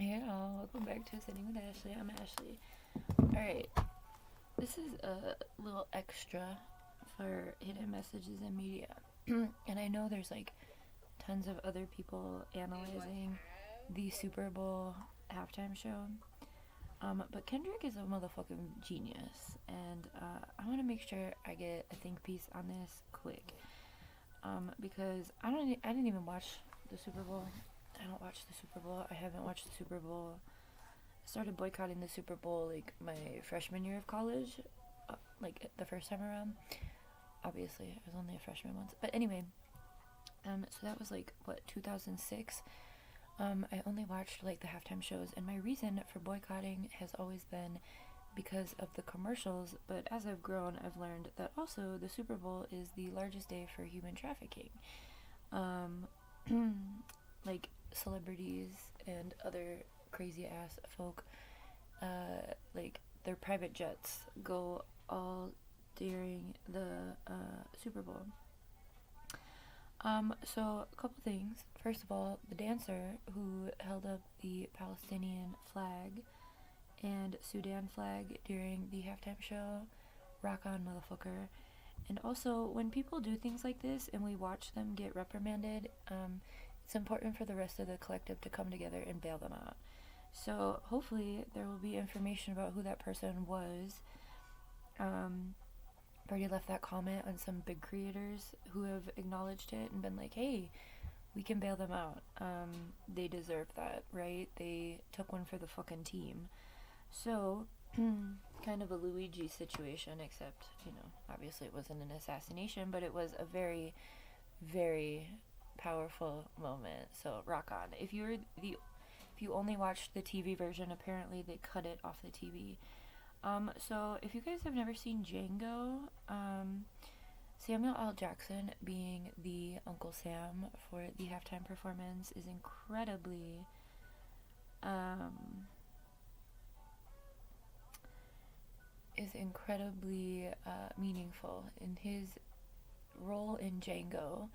Hey y'all, welcome back to Sitting with Ashley. I'm Ashley. Alright, this is a little extra for hidden messages in media. And I know there's like tons of other people analyzing the Super Bowl halftime show. But Kendrick is a motherfucking genius. And I want to make sure I get a think piece on this quick. Because I didn't even watch the Super Bowl. I don't watch the Super Bowl. I haven't watched the Super Bowl. I started boycotting the Super Bowl like my freshman year of college, like the first time around. Obviously, I was only a freshman once, but anyway. So that was like what 2006. I only watched like the halftime shows, and my reason for boycotting has always been because of the commercials. But as I've grown, I've learned that also the Super Bowl is the largest day for human trafficking. Um, like celebrities and other crazy ass folk, like their private jets go all during the Super Bowl. So a couple things. First of all, the dancer who held up the Palestinian flag and Sudan flag during the halftime show, rock on, motherfucker. And also, when people do things like this and we watch them get reprimanded, it's important for the rest of the collective to come together and bail them out. So hopefully there will be information about who that person was. I've already left that comment on some big creators who have acknowledged it and been like, hey, we can bail them out. They deserve that, right? They took one for the fucking team. So, kind of a Luigi situation, except, obviously it wasn't an assassination, but it was a very, very powerful moment. So, rock on. If you only watched the TV version, apparently they cut it off the TV. So if you guys have never seen Django, Samuel L. Jackson being the Uncle Sam for the halftime performance is incredibly meaningful. In his role in Django,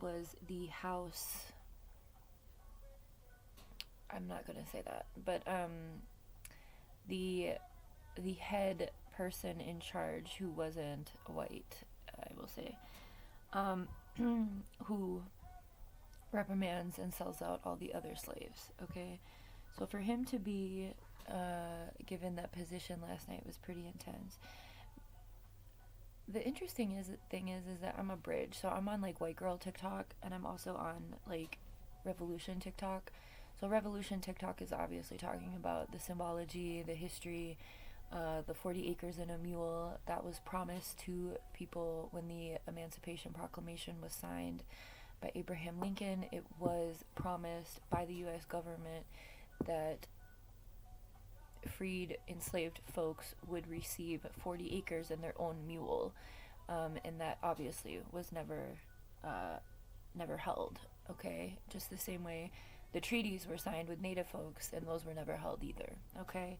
was the house. I'm not gonna say that, but the head person in charge who wasn't white, I will say, who reprimands and sells out all the other slaves. Okay, so for him to be given that position last night was pretty intense. The interesting thing is that I'm a bridge, so I'm on like white girl TikTok, and I'm also on like revolution TikTok. So revolution TikTok is obviously talking about the symbology, the history, the 40 acres and a mule that was promised to people when the Emancipation Proclamation was signed by Abraham Lincoln. It was promised by the U.S. government that freed enslaved folks would receive 40 acres and their own mule, and that obviously was never held. Okay, just the same way the treaties were signed with Native folks, and those were never held either. Okay,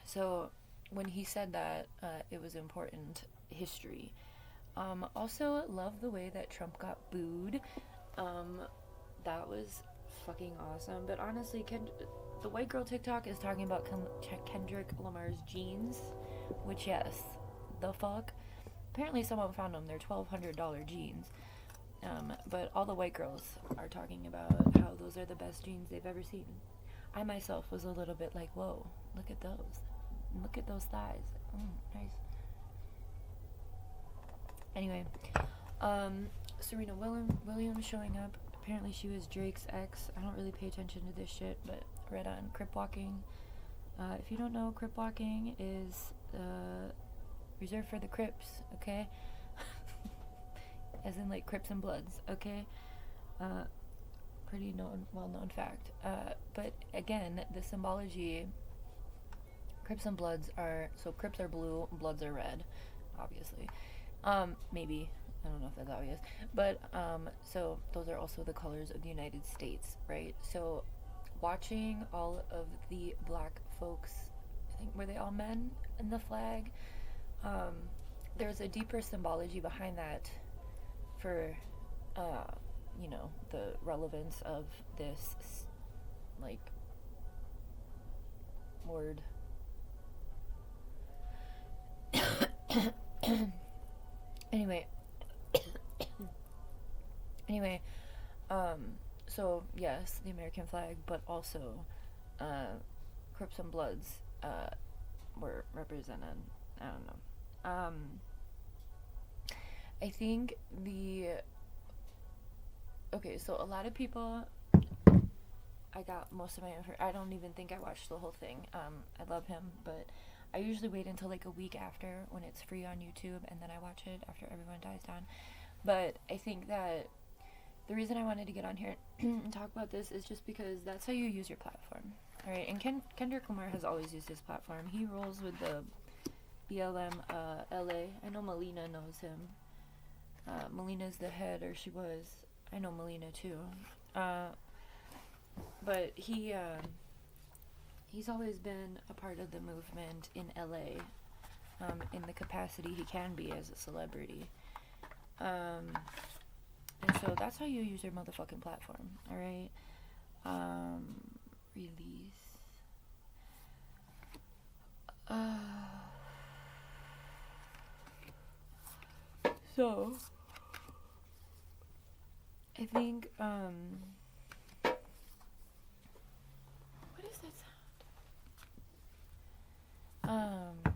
so when he said that, it was important history. Also, love the way that Trump got booed. That was fucking awesome. But honestly, the white girl TikTok is talking about Kendrick Lamar's jeans, which, yes, the fuck. Apparently, someone found them. They're $1,200 jeans. But all the white girls are talking about how those are the best jeans they've ever seen. I myself was a little bit like, whoa, look at those. Look at those thighs. Nice. Anyway, Serena Williams showing up. Apparently she was Drake's ex. I don't really pay attention to this shit, but read on Crip Walking. If you don't know, Crip Walking is reserved for the Crips, okay? As in like Crips and Bloods, okay? Pretty well-known fact. But again, the symbology, Crips and Bloods are, so Crips are blue, Bloods are red, obviously. Maybe. I don't know if that's obvious. But, so those are also the colors of the United States, right? So watching all of the black folks, I think, were they all men in the flag? There's a deeper symbology behind that for, the relevance of this like, word. Anyway, anyway, so yes, the American flag, but also, Crips and Bloods, were represented. I don't know. I think okay, so a lot of people, I got most of my I don't even think I watched the whole thing. I love him, but I usually wait until like a week after when it's free on YouTube, and then I watch it after everyone dies down. But I think that the reason I wanted to get on here and talk about this is just because that's how you use your platform. All right, and Kendrick Lamar has always used his platform. He rolls with the BLM LA. I know Melina knows him. Melina's the head, or she was. I know Melina too. But he's always been a part of the movement in LA, in the capacity he can be as a celebrity. And so that's how you use your motherfucking platform, alright? Release. So, I think, what is that sound?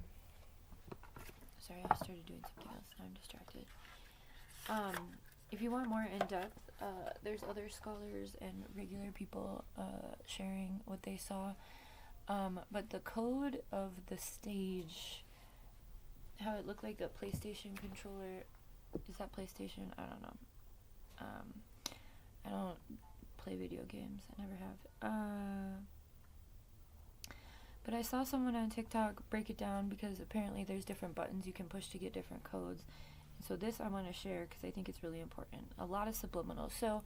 Sorry, I started doing something else, now I'm distracted. If you want more in-depth, there's other scholars and regular people, sharing what they saw. But the code of the stage, how it looked like a PlayStation controller, is that PlayStation? I don't know. I don't play video games, I never have. But I saw someone on TikTok break it down because apparently there's different buttons you can push to get different codes. And so this I want to share because I think it's really important. A lot of subliminals. So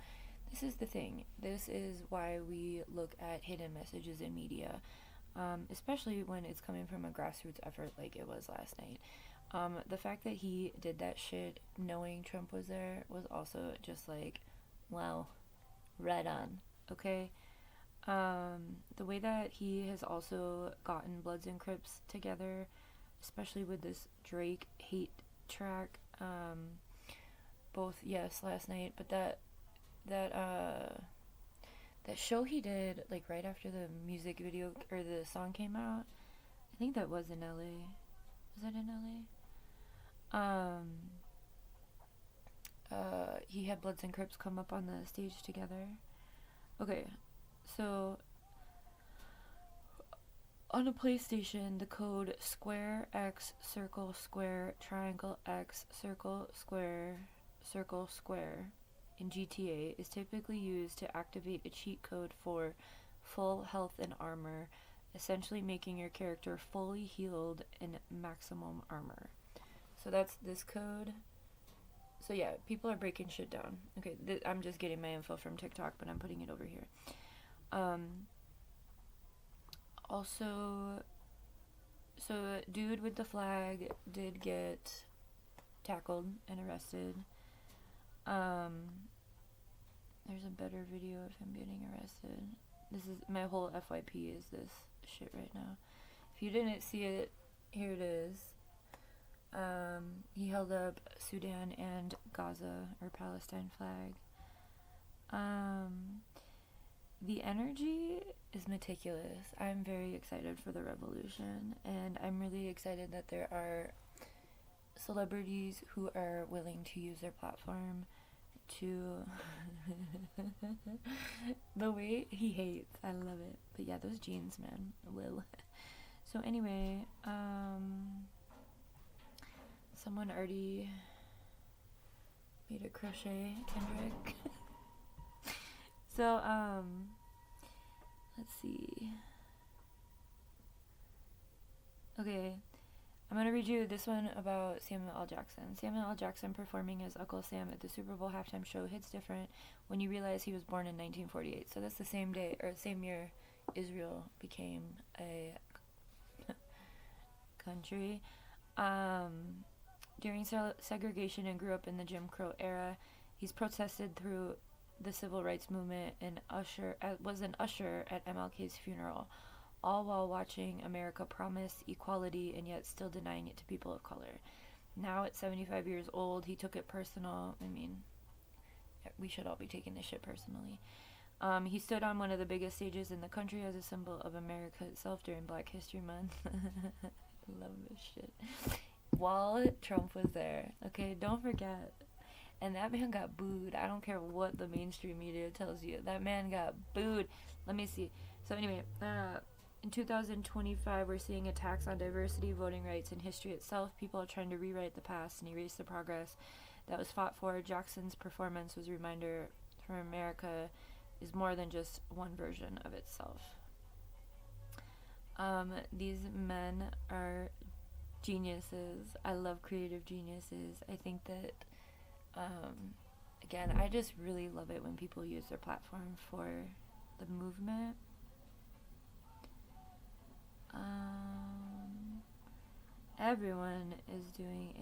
this is the thing. This is why we look at hidden messages in media, especially when it's coming from a grassroots effort like it was last night. The fact that he did that shit knowing Trump was there was also just like, wow, right on, okay? The way that he has also gotten Bloods and Crips together, especially with this Drake hate track, both, yes, last night, but that show he did, like, right after the music video, or the song came out, I think that was in LA. Was it in LA? He had Bloods and Crips come up on the stage together. Okay, so on a PlayStation, the code square X circle square triangle X circle square circle square in GTA is typically used to activate a cheat code for full health and armor, essentially making your character fully healed in maximum armor. So that's this code. So yeah, people are breaking shit down. Okay, I'm just getting my info from TikTok, but I'm putting it over here. Also, so dude with the flag did get tackled and arrested. There's a better video of him getting arrested. This is my whole FYP is this shit right now. If you didn't see it, here it is. He held up Sudan and Gaza or Palestine flag. The energy is meticulous. I'm very excited for the revolution, and I'm really excited that there are celebrities who are willing to use their platform to the way he hates. I love it. But yeah, those jeans, man. Will. So anyway, someone already made a crochet, Kendrick. So, let's see. Okay, I'm gonna read you this one about Samuel L. Jackson. Samuel L. Jackson performing as Uncle Sam at the Super Bowl halftime show hits different when you realize he was born in 1948. So that's the same day, or same year Israel became a country. During segregation and grew up in the Jim Crow era, he's protested through the civil rights movement and was an usher at MLK's funeral, all while watching America promise equality and yet still denying it to people of color. Now at 75 years old, he took it personal. I mean, we should all be taking this shit personally. He stood on one of the biggest stages in the country as a symbol of America itself during Black History Month. Love this shit. While Trump was there, okay, don't forget. And that man got booed. I don't care what the mainstream media tells you. That man got booed. Let me see. So anyway, in 2025, we're seeing attacks on diversity, voting rights, and history itself. People are trying to rewrite the past and erase the progress that was fought for. Jackson's performance was a reminder for America is more than just one version of itself. These men are geniuses. I love creative geniuses. I think that, again, I just really love it when people use their platform for the movement. Everyone is doing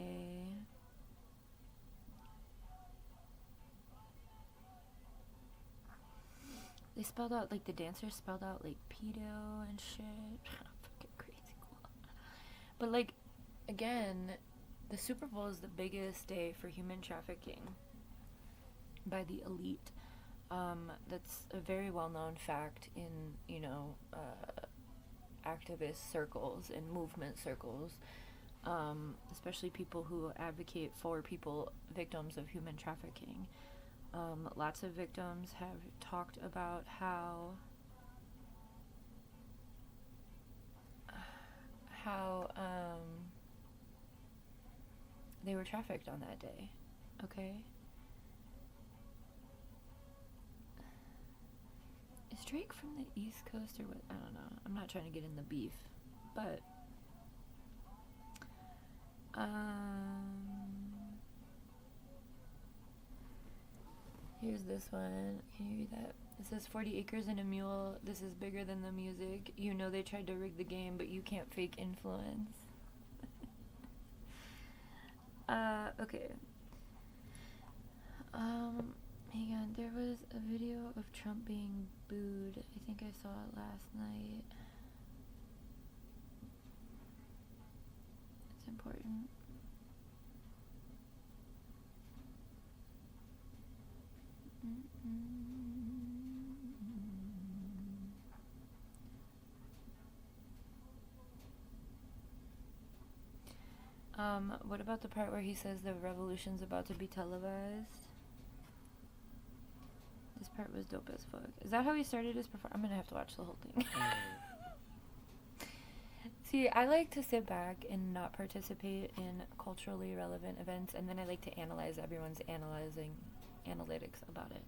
they spelled out, like, the dancers spelled out, like, pedo and shit. Fucking crazy cool. But, like, again, the Super Bowl is the biggest day for human trafficking by the elite. That's a very well-known fact in, activist circles and movement circles, especially people who advocate for victims of human trafficking. Lots of victims have talked about how they were trafficked on that day. Okay? Is Drake from the East Coast or what? I don't know. I'm not trying to get in the beef. But here's this one. Can you read that? It says 40 acres and a mule. This is bigger than the music. You know they tried to rig the game, but you can't fake influence. Okay. Hang on. There was a video of Trump being booed. I think I saw it last night. It's important. What about the part where he says the revolution's about to be televised? This part was dope as fuck. Is that how he started his performance? I'm gonna have to watch the whole thing. See, I like to sit back and not participate in culturally relevant events, and then I like to analyze everyone's analytics about it.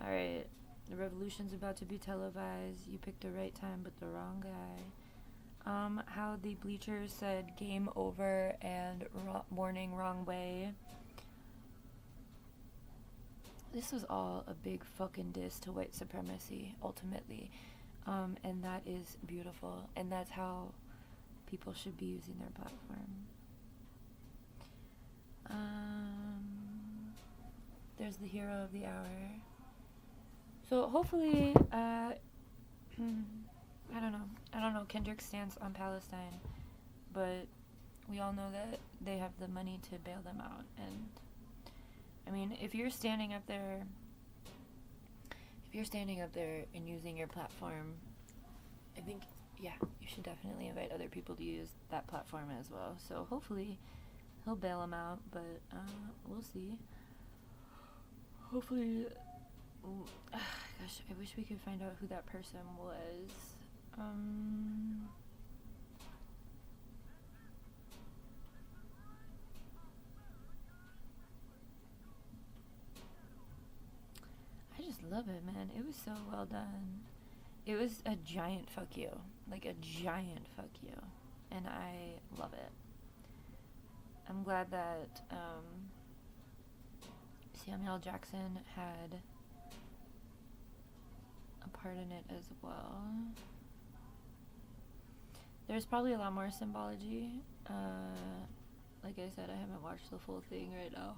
Alright, the revolution's about to be televised. You picked the right time, but the wrong guy. How the bleachers said game over and warning wrong way. This was all a big fucking diss to white supremacy, ultimately. And that is beautiful. And that's how people should be using their platform. There's the hero of the hour. So hopefully, I don't know Kendrick's stance on Palestine, but we all know that they have the money to bail them out. And I mean, if you're standing up there and using your platform, I think, yeah, you should definitely invite other people to use that platform as well. So hopefully he'll bail them out, but we'll see. Hopefully, gosh, I wish we could find out who that person was. I just love it, man. It was so well done. It was a giant fuck you. Like a giant fuck you. And I love it. I'm glad that Samuel Jackson had a part in it as well. There's probably a lot more symbology. Like I said, I haven't watched the full thing right now.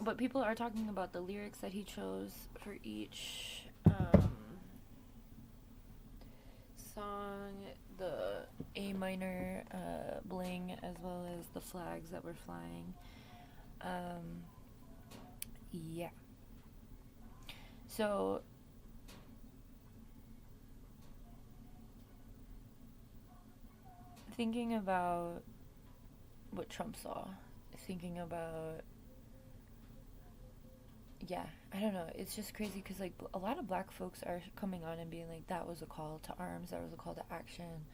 but people are talking about the lyrics that he chose for each song, the A minor bling, as well as the flags that were flying. Yeah. So thinking about what Trump saw, thinking about, yeah, I don't know, it's just crazy because like a lot of black folks are coming on and being like, that was a call to arms, that was a call to action,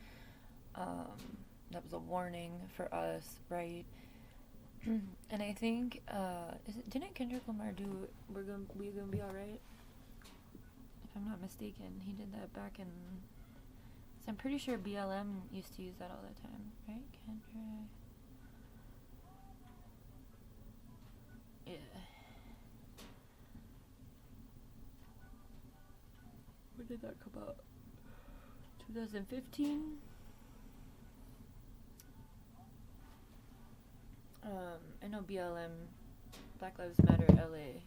that was a warning for us, right? And I think didn't Kendrick Lamar do we gonna be all right, if I'm not mistaken? He did that back in, so I'm pretty sure BLM used to use that all the time, right? Kendrick. Yeah. When did that come out? 2015? I know BLM, Black Lives Matter LA,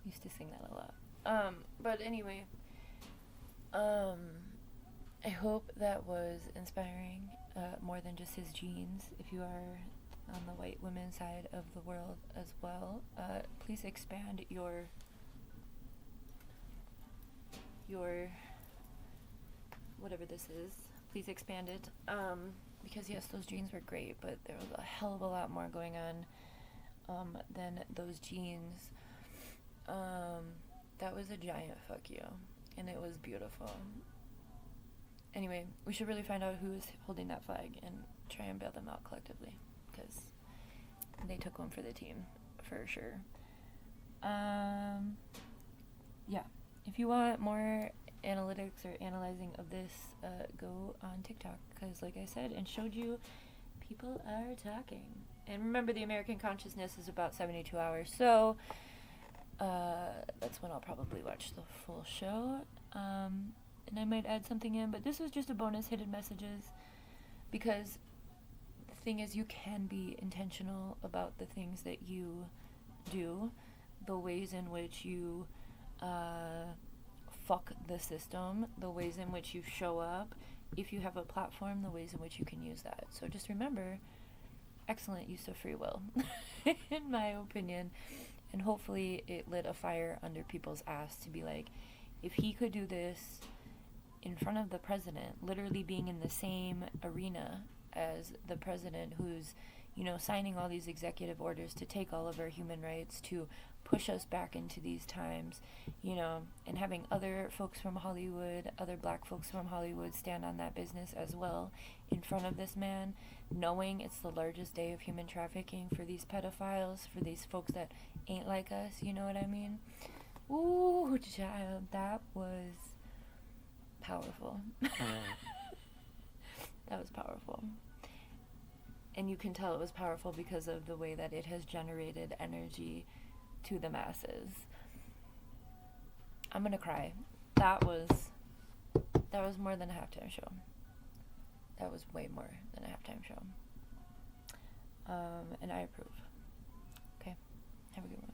used to sing that a lot. But anyway, I hope that was inspiring, more than just his genes. If you are on the white women's side of the world as well, please expand your whatever this is, please expand it, because yes, those genes were great, but there was a hell of a lot more going on than those genes. That was a giant fuck you, and it was beautiful. Anyway, we should really find out who is holding that flag and try and bail them out collectively, because they took one for the team, for sure. Yeah. If you want more analytics or analyzing of this, go on TikTok, because like I said and showed you, people are talking. And remember, the American consciousness is about 72 hours, so that's when I'll probably watch the full show, and I might add something in, but this was just a bonus hidden messages, because the thing is, you can be intentional about the things that you do, the ways in which you fuck the system, the ways in which you show up. If you have a platform, the ways in which you can use that. So just remember, excellent use of free will, in my opinion. And hopefully it lit a fire under people's ass to be like, if he could do this in front of the president, literally being in the same arena as the president, who's, you know, signing all these executive orders to take all of our human rights, to push us back into these times, you know, and having other folks from Hollywood, other black folks from Hollywood stand on that business as well in front of this man, knowing it's the largest day of human trafficking for these pedophiles, for these folks that ain't like us, you know what I mean? Ooh, child, that was powerful. That was powerful. And you can tell it was powerful because of the way that it has generated energy to the masses. I'm gonna cry. That was more than a halftime show. That was way more than a halftime show. And I approve. Okay, have a good one.